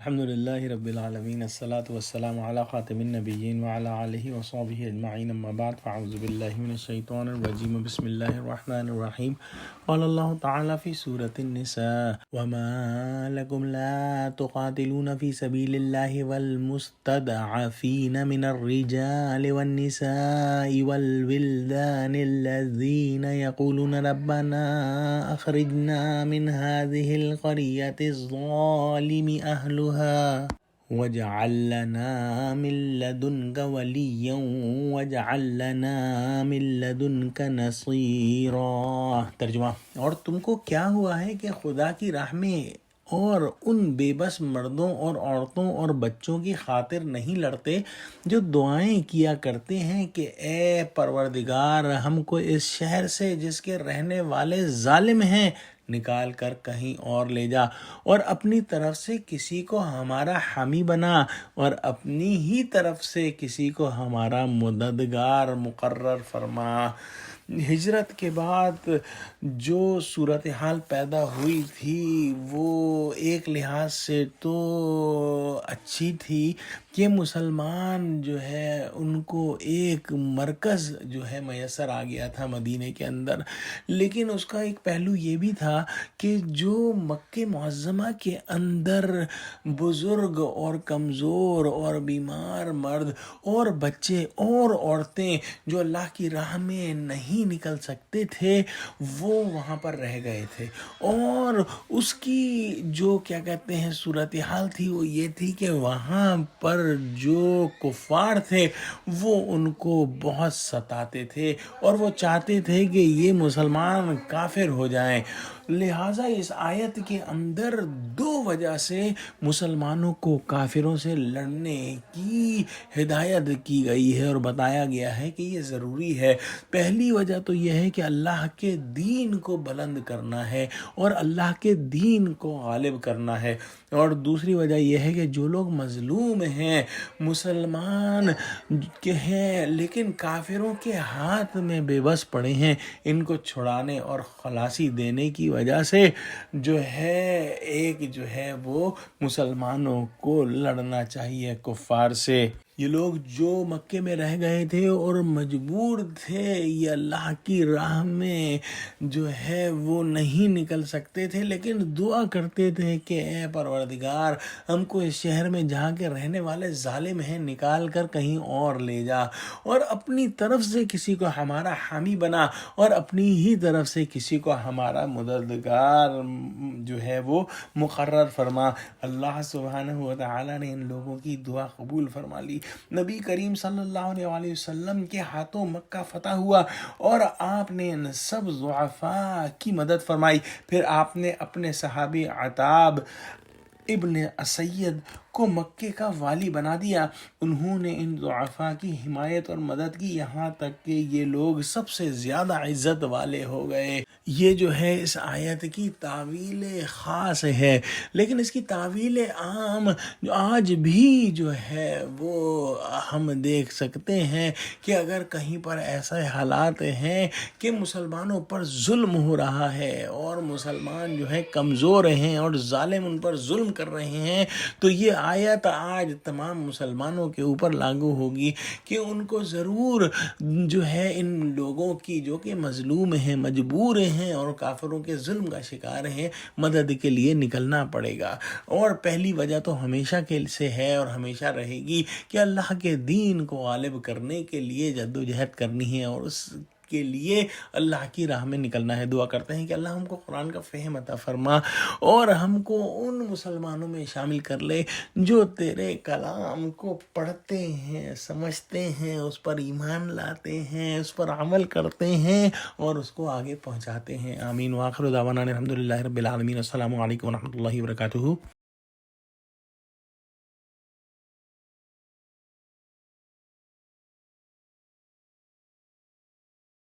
الحمد لله رب العالمين الصلاة والسلام على خاتم النبيين وعلى آله وصحبه أجمعين أما بعد فأعوذ بالله من الشيطان الرجيم بسم الله الرحمن الرحيم قال الله تعالى في سورة النساء وما لكم لا تقاتلون في سبيل الله والمستضعفين من الرجال والنساء والولدان الذين يقولون ربنا أخرجنا من هذه القرية الظالم أهلها وَاجْعَلْ لَنَا مِن لَّدُنكَ وَلِيًّا وَاجْعَلْ لَنَا مِن لَّدُنكَ نَصِيرًا۔ ترجمہ: اور تم کو کیا ہوا ہے کہ خدا کی راہ میں اور ان بے بس مردوں اور عورتوں اور بچوں کی خاطر نہیں لڑتے جو دعائیں کیا کرتے ہیں کہ اے پروردگار ہم کو اس شہر سے جس کے رہنے والے ظالم ہیں نکال کر کہیں اور لے جا، اور اپنی طرف سے کسی کو ہمارا حامی بنا اور اپنی ہی طرف سے کسی کو ہمارا مددگار مقرر فرما۔ ہجرت کے بعد جو صورتحال پیدا ہوئی تھی وہ ایک لحاظ سے تو اچھی تھی کہ مسلمان جو ہے ان کو ایک مرکز جو ہے میسر آ گیا تھا مدینے کے اندر، لیکن اس کا ایک پہلو یہ بھی تھا کہ جو مکہ معظمہ کے اندر بزرگ اور کمزور اور بیمار مرد اور بچے اور عورتیں جو اللہ کی راہ میں نہیں نکل سکتے تھے وہ وہاں پر رہ گئے تھے، اور اس کی جو کیا کہتے ہیں صورتحال تھی وہ یہ تھی کہ وہاں پر جو کفار تھے وہ ان کو بہت ستاتے تھے اور وہ چاہتے تھے کہ یہ مسلمان کافر ہو جائیں۔ لہٰذا اس آیت کے اندر دو وجہ سے مسلمانوں کو کافروں سے لڑنے کی ہدایت کی گئی ہے اور بتایا گیا ہے کہ یہ ضروری ہے۔ پہلی وجہ تو یہ ہے کہ اللہ کے دین کو بلند کرنا ہے اور اللہ کے دین کو غالب کرنا ہے، اور دوسری وجہ یہ ہے کہ جو لوگ مظلوم ہیں، مسلمان کے ہیں لیکن کافروں کے ہاتھ میں بے بس پڑے ہیں، ان کو چھڑانے اور خلاصی دینے کی وجہ سے جو ہے ایک جو ہے وہ مسلمانوں کو لڑنا چاہیے کفار سے۔ یہ لوگ جو مکے میں رہ گئے تھے اور مجبور تھے، یہ اللہ کی راہ میں جو ہے وہ نہیں نکل سکتے تھے، لیکن دعا کرتے تھے کہ اے پروردگار ہم کو اس شہر میں جہاں کے رہنے والے ظالم ہیں نکال کر کہیں اور لے جا، اور اپنی طرف سے کسی کو ہمارا حامی بنا اور اپنی ہی طرف سے کسی کو ہمارا مددگار جو ہے وہ مقرر فرما۔ اللہ سبحانہ و تعالی نے ان لوگوں کی دعا قبول فرما لی۔ نبی کریم صلی اللہ علیہ وسلم کے ہاتھوں مکہ فتح ہوا اور آپ نے ان سب ضعفاء کی مدد فرمائی۔ پھر آپ نے اپنے صحابی عتاب ابن اسید کو مکے کا والی بنا دیا۔ انہوں نے ان ضعفاء کی حمایت اور مدد کی، یہاں تک کہ یہ لوگ سب سے زیادہ عزت والے ہو گئے۔ یہ جو ہے اس آیت کی تعویل خاص ہے، لیکن اس کی تعویل عام جو آج بھی جو ہے وہ ہم دیکھ سکتے ہیں کہ اگر کہیں پر ایسے حالات ہیں کہ مسلمانوں پر ظلم ہو رہا ہے اور مسلمان جو ہے کمزور ہیں اور ظالم ان پر ظلم کر رہے ہیں، تو یہ آیت آج تمام مسلمانوں کے اوپر لاگو ہوگی کہ ان کو ضرور جو ہے ان لوگوں کی جو کہ مظلوم ہیں، مجبور ہیں اور کافروں کے ظلم کا شکار ہیں، مدد کے لیے نکلنا پڑے گا۔ اور پہلی وجہ تو ہمیشہ کے سے ہے اور ہمیشہ رہے گی کہ اللہ کے دین کو غالب کرنے کے لیے جدوجہد کرنی ہے اور اس کے لیے اللہ کی راہ میں نکلنا ہے۔ دعا کرتے ہیں کہ اللہ ہم کو قرآن کا فہم عطا فرما اور ہم کو ان مسلمانوں میں شامل کر لے جو تیرے کلام کو پڑھتے ہیں، سمجھتے ہیں، اس پر ایمان لاتے ہیں، اس پر عمل کرتے ہیں اور اس کو آگے پہنچاتے ہیں۔ آمین۔ وآخر دعوانا الحمد للہ رب العالمین۔ السلام علیکم ورحمۃ اللہ وبرکاتہ۔